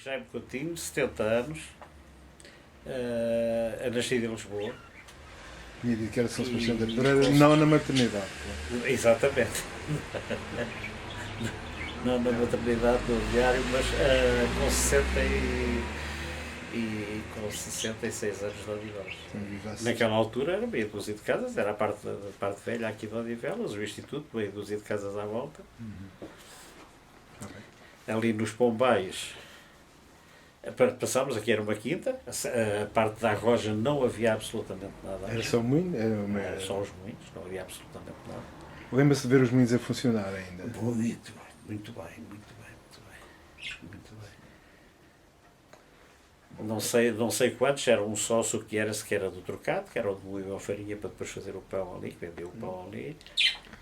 Jaime Coutinho, 70 anos, nascido em Lisboa. Tinha dito que era São Sebastião da Pedreira, não na maternidade. Exatamente. Não na maternidade, no diário, mas com 66 anos de Odivelas. Naquela altura era meia dúzia de casas, era a parte velha aqui de Odivelas, o Instituto, meia dúzia de casas à volta. Ali nos Pombais, passámos, aqui era uma quinta, a parte da Arroja não havia absolutamente nada. Era só moinho? Era só os moinhos, não havia absolutamente nada. Lembra-se de ver os moinhos a funcionar ainda? Muito bem. Não sei quantos, era um sócio que era do Trocado, que era o de moer a farinha para depois fazer o pão ali, que vendeu o pão ali,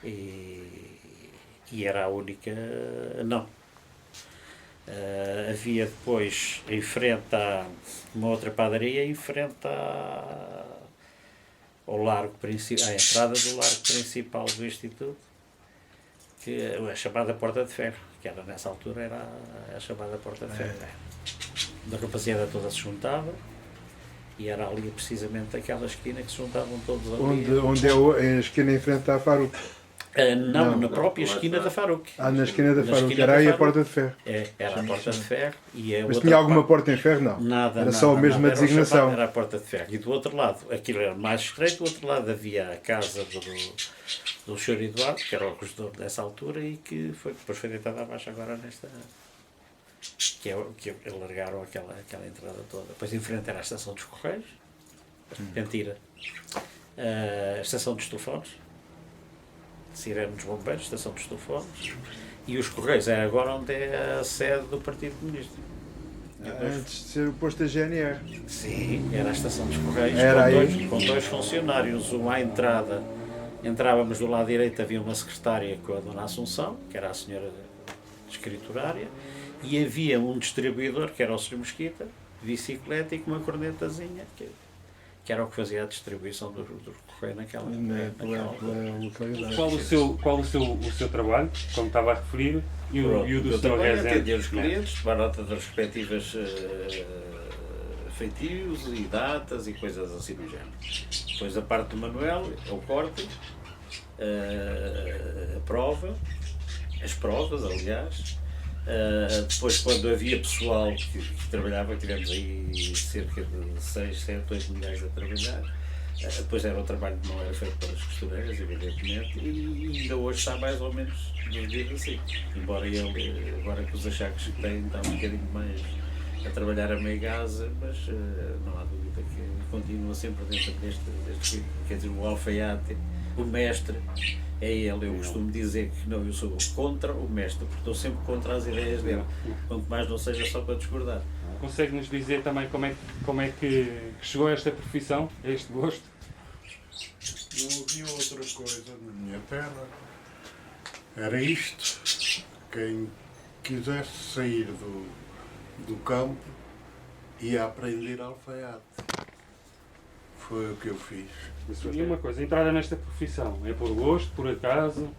e era a única. Não. Havia depois em frente a uma outra padaria, em frente ao largo principal, à entrada do largo principal do Instituto, que é a chamada Porta de Ferro, que era nessa altura era a chamada Porta de Ferro. A rapaziada toda se juntava e era ali precisamente aquela esquina que se juntavam todos ali. Onde é a esquina em frente à Faruc? Não, na própria esquina da Faruc. Na esquina da Faruc, era aí a Porta de Ferro. Era a Porta de Ferro. Mas tinha alguma porta em ferro? Não. Nada. Era só a mesma designação. Era a Porta de Ferro. E do outro lado, aquilo era mais estreito, do outro lado havia a casa do Sr. Eduardo, que era o regedor dessa altura e que depois foi deitada abaixo agora nesta... que alargaram aquela entrada toda. Depois em frente era a Estação dos Correios, mentira, a Estação dos Telefones, Sirene dos Bombeiros, Estação dos Telefones, e os Correios era agora onde é a sede do Partido Comunista. Antes de ser o posto da GNR. Sim, era a Estação dos Correios, com dois funcionários, um à entrada. Entrávamos do lado direito, havia uma secretária com a Dona Assunção, que era a senhora escriturária, e havia um distribuidor, que era o Sr. Mesquita, bicicleta e com uma cornetazinha, que era o que fazia a distribuição do correio naquela altura. Qual o seu trabalho, como estava a referir, e o do Sr. Rezende? Atender os clientes, tomar nota das respectivas feitios e datas e coisas assim do género. Depois a parte do Manuel, é o corte, a prova, as provas, aliás. Depois, quando havia pessoal que trabalhava, tivemos aí cerca de 6, 7, 8 mulheres a trabalhar. Depois era um trabalho que não era feito pelas costureiras, evidentemente, e ainda hoje está mais ou menos dividido assim. Embora ele, agora com os achaques que tem, está um bocadinho mais a trabalhar a meio gás, mas não há dúvida que continua sempre dentro deste quer dizer, o alfaiate, o mestre. É ele, eu costumo dizer que não, eu sou contra o mestre, porque estou sempre contra as ideias dele, quanto mais não seja só para discordar. Consegue-nos dizer também como é que chegou a esta profissão, a este gosto? Não havia outra coisa na minha terra, era isto. Quem quisesse sair do campo ia aprender alfaiate. Foi o que eu fiz. E uma coisa, entrada nesta profissão, é por gosto, por acaso,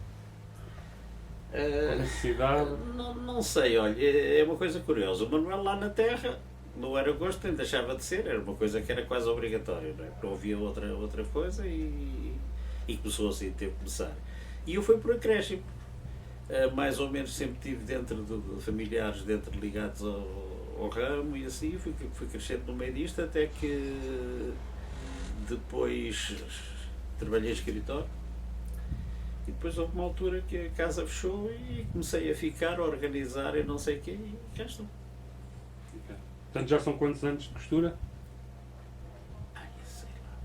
por necessidade? Não sei, olha, é uma coisa curiosa. O Manuel lá na terra não era gosto, nem deixava de ser, era uma coisa que era quase obrigatória, não é? Não havia outra coisa e começou assim, teve que começar. E eu fui por acréscimo. Mais ou menos sempre estive dentro de familiares ligados ao ramo e assim, fui crescendo no meio disto até que depois trabalhei em escritório e depois houve uma altura que a casa fechou e comecei a ficar, a organizar e não sei o quê e cá estou. Portanto, já são quantos anos de costura? Sei lá.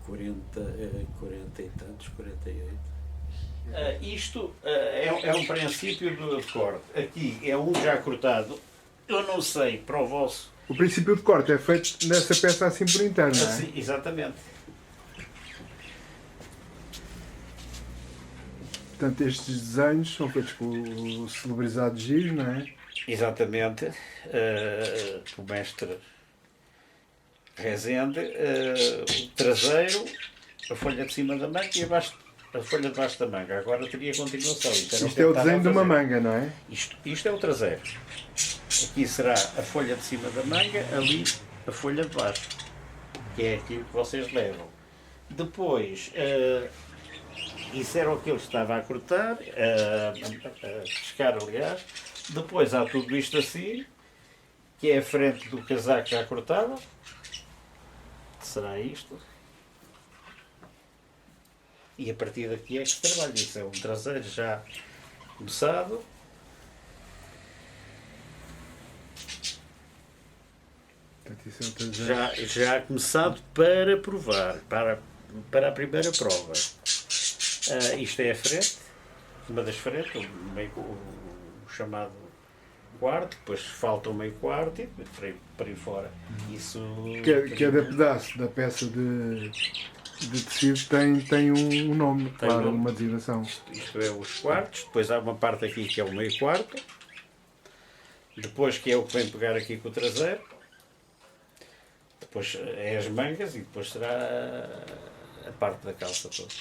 40 e tantos, 48. Isto é um princípio de corte. Aqui é um já cortado. Eu não sei, para o vosso. O princípio de corte é feito nessa peça assim por interno, não é? Assim, exatamente. Portanto, estes desenhos são feitos com o celebrizado giz, não é? Exatamente. O mestre Rezende, o traseiro, a folha de cima da manga e abaixo a folha debaixo da manga. Agora teria continuação. Isto é o desenho de uma manga, não é? Isto é o traseiro. Aqui será a folha de cima da manga, ali a folha de baixo. Que é aquilo que vocês levam. Depois, isso era o que ele estava a cortar, a pescar, aliás. Depois há tudo isto assim, que é a frente do casaco já cortado. Será isto. E a partir daqui é que se trabalha. Isso é um traseiro já começado. Portanto, isso é o traseiro. Já começado para provar, para a primeira prova. Isto é a frente, uma das frentes, o chamado quarto, depois falta o meio quarto e para aí fora. Isso, Cada pedaço da peça de tecido tem um nome, claro, nome. uma designação. Isto é os quartos, depois há uma parte aqui que é o meio quarto, depois que é o que vem pegar aqui com o traseiro, depois é as mangas e depois será a parte da calça toda.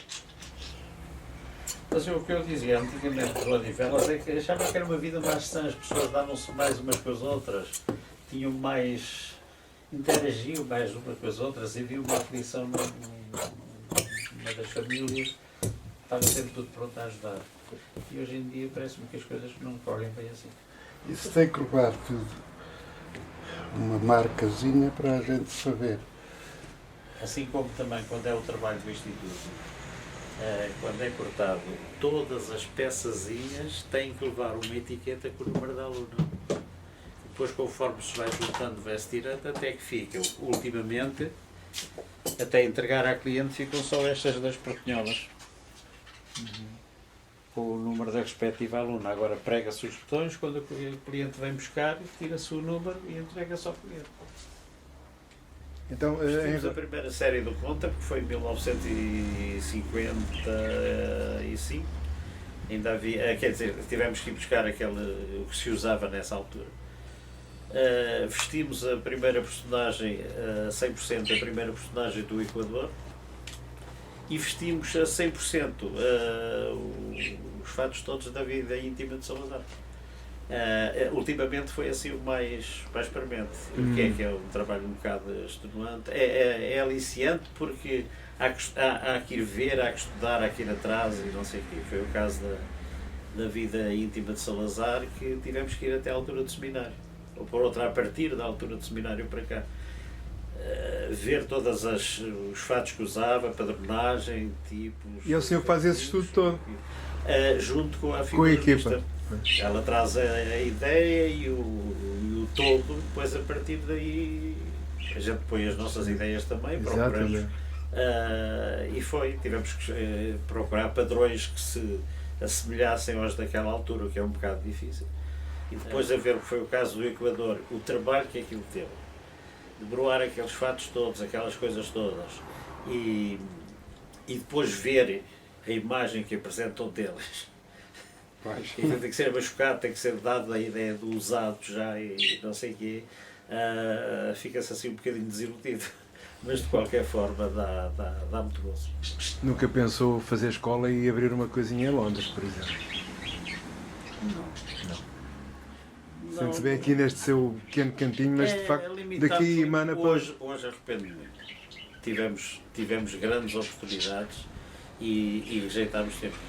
Mas o que eu dizia antigamente de Odivelas é que achava que era uma vida mais sã, as pessoas davam-se mais umas com as outras, tinham mais, interagiam mais umas com as outras e havia uma aflição numa das famílias, estava sempre tudo pronto a ajudar. E hoje em dia parece-me que as coisas não correm bem assim. Isso tem que levar tudo uma marcazinha para a gente saber. Assim como também quando é o trabalho do Instituto, quando é cortado, todas as peçazinhas têm que levar uma etiqueta com o número da aluna. Depois, conforme se vai juntando, vai-se tirando, até que fica, ultimamente, até entregar à cliente, ficam só estas duas portinholas. Com o número da respectiva aluna. Agora prega-se os botões, quando o cliente vem buscar, tira-se o número e entrega-se ao cliente. Então, Temos a primeira série do Conta, que foi em 1955. Ainda havia, quer dizer, tivemos que ir buscar o que se usava nessa altura. Vestimos a primeira personagem, 100% a primeira personagem do Equador, e vestimos a 100% os fatos todos da vida íntima de Salazar. Ultimamente foi assim o mais premente. O que é um trabalho um bocado extenuante. É aliciante porque há que ir ver, há que estudar, há que ir atrás e não sei o quê. Foi o caso da vida íntima de Salazar, que tivemos que ir até à altura do seminário. Ou por outra, a partir da altura do seminário para cá. Ver todos os fatos que usava, padronagem, tipos... E é o senhor que faz esse estudo todo? Junto com a Com a equipa. figurista. Ela traz a ideia e o todo, depois a partir daí a gente põe as nossas ideias também, procuramos. Tivemos que procurar padrões que se assemelhassem aos daquela altura, o que é um bocado difícil. E depois a ver o que foi o caso do Equador, o trabalho que aquilo teve, de broar aqueles fatos todos, aquelas coisas todas, e depois ver a imagem que apresentam deles. Tem que ser machucado, tem que ser dado a ideia do usado já e não sei o quê. Fica-se assim um bocadinho desiludido. Mas de qualquer forma dá muito gozo. Nunca pensou fazer escola e abrir uma coisinha em Londres, por exemplo? Não. Sente-se bem aqui neste seu pequeno cantinho, mas de facto daqui emana para... Hoje arrependo-me. Tivemos grandes oportunidades e rejeitámos sempre.